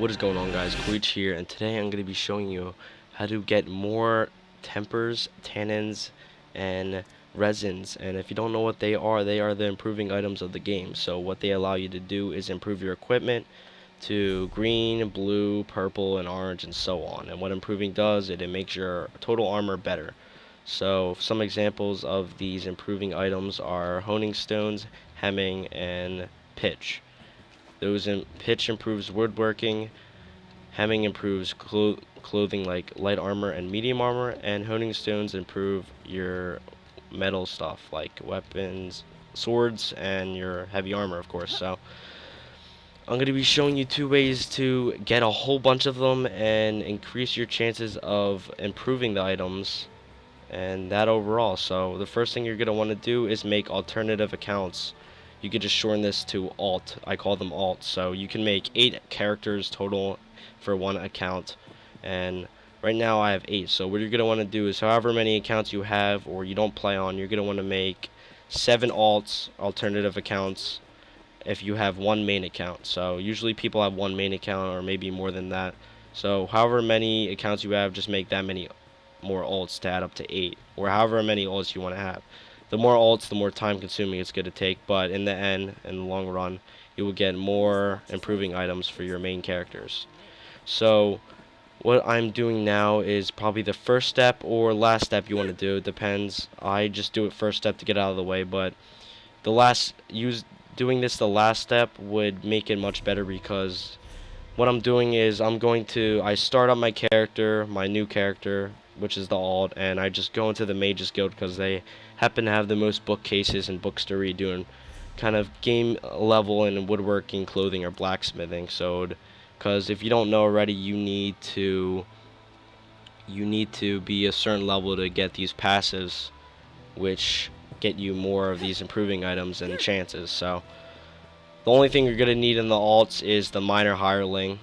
What is going on, guys? Koich here, and today I'm going to be showing you how to get more tempers, tannins, and resins. And if you don't know what they are the improving items of the game. So what they allow you to do is improve your equipment to green, blue, purple, and orange, and so on. And what improving does, it makes your total armor better. So some examples of these improving items are honing stones, hemming, and pitch. Pitch improves woodworking, hemming improves clothing like light armor and medium armor, and honing stones improve your metal stuff like weapons, swords, and your heavy armor, of course. So I'm going to be showing you two ways to get a whole bunch of them and increase your chances of improving the items and that overall. So the first thing you're going to want to do is make alternative accounts. You could just shorten this to alt. I call them alt. So you can make 8 characters total for one account, and right now I have 8. So what you're going to want to do is however many accounts you have or you don't play on, you're going to want to make 7 alts, alternative accounts, if you have one main account. So usually people have one main account or maybe more than that. So however many accounts you have, just make that many more alts to add up to 8, or however many alts you want to have. The more alts, the more time consuming it's going to take, but in the end, in the long run, you will get more improving items for your main characters. So what I'm doing now is probably the first step or last step you want to do. It depends. I just do it first step to get out of the way, but doing this the last step would make it much better, because what I'm doing is I start up my character, my new character, which is the alt, and I just go into the Mages Guild because they happen to have the most bookcases and books to read doing kind of game level in woodworking, clothing, or blacksmithing. So because if you don't know already, you need to be a certain level to get these passives, which get you more of these improving items and chances. So the only thing you're going to need in the alts is the miner hireling,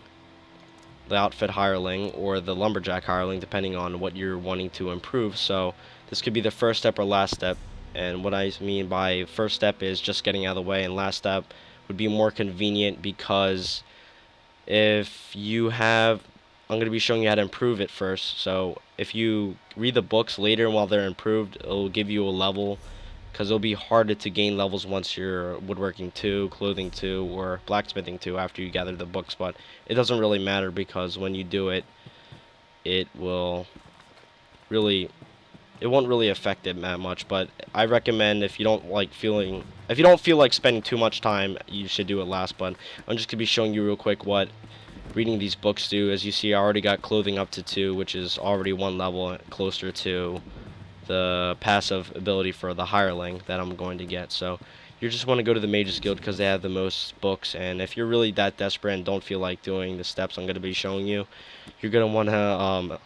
the outfit hireling, or the lumberjack hireling, depending on what you're wanting to improve. So this could be the first step or last step. And what I mean by first step is just getting out of the way, and last step would be more convenient, because if you have, I'm going to be showing you how to improve it first. So if you read the books later while they're improved, it'll give you a level, because it'll be harder to gain levels once you're woodworking 2, clothing 2, or blacksmithing 2 after you gather the books. But it doesn't really matter, because when you do it, it won't really affect it that much. But I recommend, if you don't feel like spending too much time, you should do it last. But I'm just gonna be showing you real quick what reading these books do. As you see, I already got clothing up to 2, which is already one level closer to the passive ability for the hireling that I'm going to get. So you just want to go to the Mages Guild because they have the most books, and if you're really that desperate and don't feel like doing the steps I'm going to be showing you, you're going to want to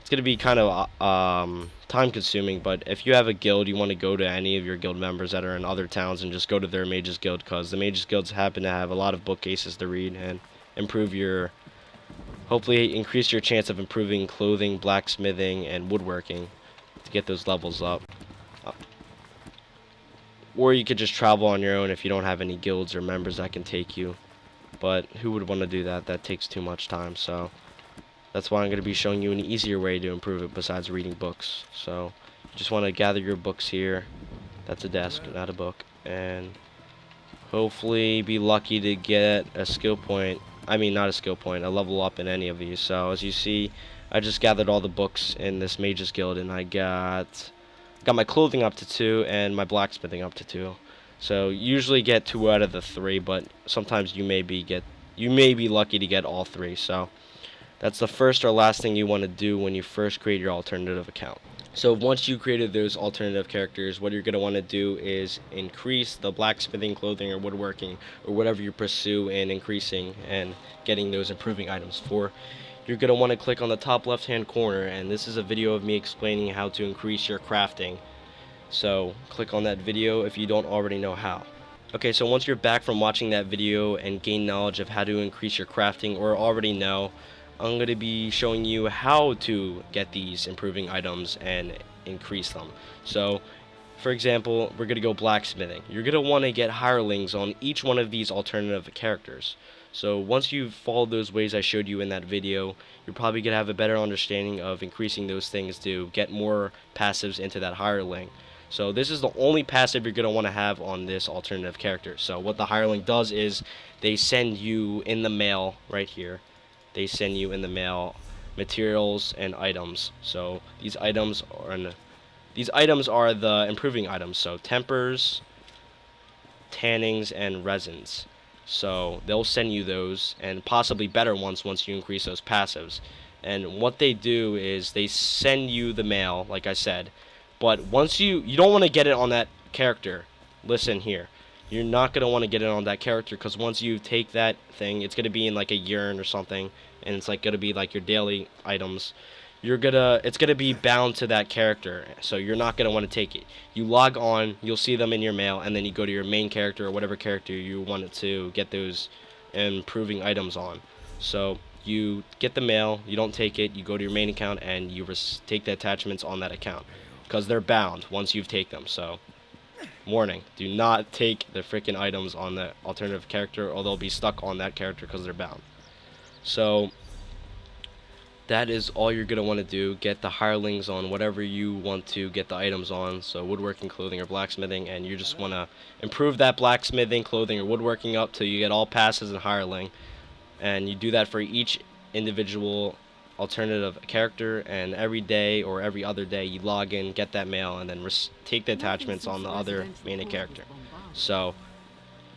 it's going to be kind of time consuming. But if you have a guild, you want to go to any of your guild members that are in other towns and just go to their Mages Guild, because the Mages Guilds happen to have a lot of bookcases to read and hopefully increase your chance of improving clothing, blacksmithing, and woodworking to get those levels up. Or you could just travel on your own if you don't have any guilds or members that can take you. But who would want to do that? That takes too much time. So that's why I'm going to be showing you an easier way to improve it besides reading books. So you just want to gather your books here. That's a desk, not a book. And hopefully be lucky to get a skill point. I mean, not a skill point, a level up in any of these. So as you see, I just gathered all the books in this Mages Guild, and I got my clothing up to 2 and my blacksmithing up to 2. So usually get 2 out of the 3, but sometimes you may be lucky to get all 3. So that's the first or last thing you want to do when you first create your alternative account. So once you created those alternative characters, what you're going to want to do is increase the blacksmithing, clothing, or woodworking, or whatever you pursue in increasing and getting those improving items for. You're going to want to click on the top left hand corner, and this is a video of me explaining how to increase your crafting. So click on that video if you don't already know how. Okay, so once you're back from watching that video and gain knowledge of how to increase your crafting, or already know, I'm going to be showing you how to get these improving items and increase them. So for example, we're going to go blacksmithing. You're going to want to get hirelings on each one of these alternative characters. So once you've followed those ways I showed you in that video, you're probably going to have a better understanding of increasing those things to get more passives into that hireling. So this is the only passive you're going to want to have on this alternative character. So what the hireling does is they send you in the mail right here. They send you in the mail materials and items. So these items are the improving items. So tempers, tannings, and resins. So they'll send you those and possibly better ones once you increase those passives. And what they do is they send you the mail, like I said. But once you don't want to get it on that character. Listen here. You're not going to want to get it on that character because once you take that thing, it's going to be in like a urn or something, and it's like going to be like your daily items. It's gonna be bound to that character, so you're not gonna want to take it. You log on, you'll see them in your mail, and then you go to your main character or whatever character you wanted to get those improving items on. So you get the mail, you don't take it, you go to your main account and you take the attachments on that account because they're bound once you've take them. So warning, do not take the freaking items on the alternative character or they'll be stuck on that character because they're bound. So that is all you're going to want to do. Get the hirelings on whatever you want to get the items on, so woodworking, clothing, or blacksmithing, and you just want to improve that blacksmithing, clothing, or woodworking up till you get all passes and hireling, and you do that for each individual alternative character, and every day or every other day you log in, get that mail, and then take the attachments on the other main character. So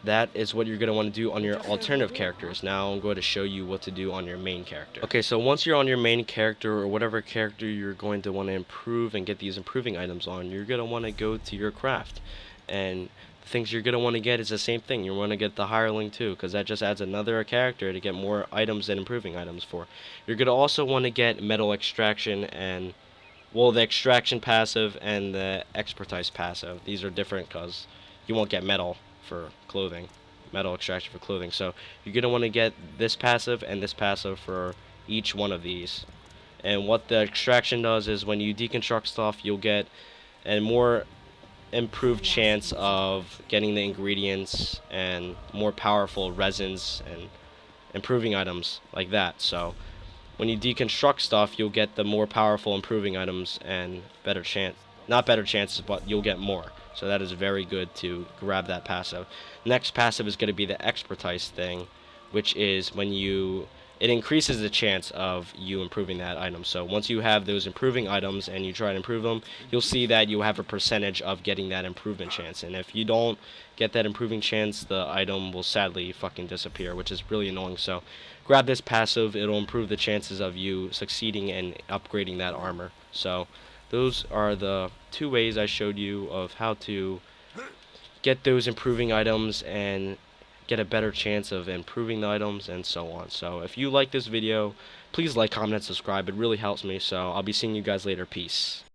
that is what you're going to want to do on your alternative characters. Now I'm going to show you what to do on your main character. Okay, so once you're on your main character or whatever character you're going to want to improve and get these improving items on, you're going to want to go to your craft. And the things you're going to want to get is the same thing. You want to get the hireling too, because that just adds another character to get more items and improving items for. You're going to also want to get metal extraction and, well, the extraction passive and the expertise passive. These are different because you won't get metal for clothing, metal extraction for clothing. So you're going to want to get this passive and this passive for each one of these. And what the extraction does is when you deconstruct stuff, you'll get a more improved chance of getting the ingredients and more powerful resins and improving items like that. So when you deconstruct stuff, you'll get the more powerful improving items and better chance, not better chances, but you'll get more. So that is very good to grab that passive. Next passive is going to be the expertise thing, which is when it increases the chance of you improving that item. So once you have those improving items and you try to improve them, you'll see that you have a percentage of getting that improvement chance. And if you don't get that improving chance, the item will sadly fucking disappear, which is really annoying. So grab this passive, it'll improve the chances of you succeeding and upgrading that armor. So those are the two ways I showed you of how to get those improving items and get a better chance of improving the items and so on. So if you like this video, please like, comment, and subscribe. It really helps me. So I'll be seeing you guys later. Peace.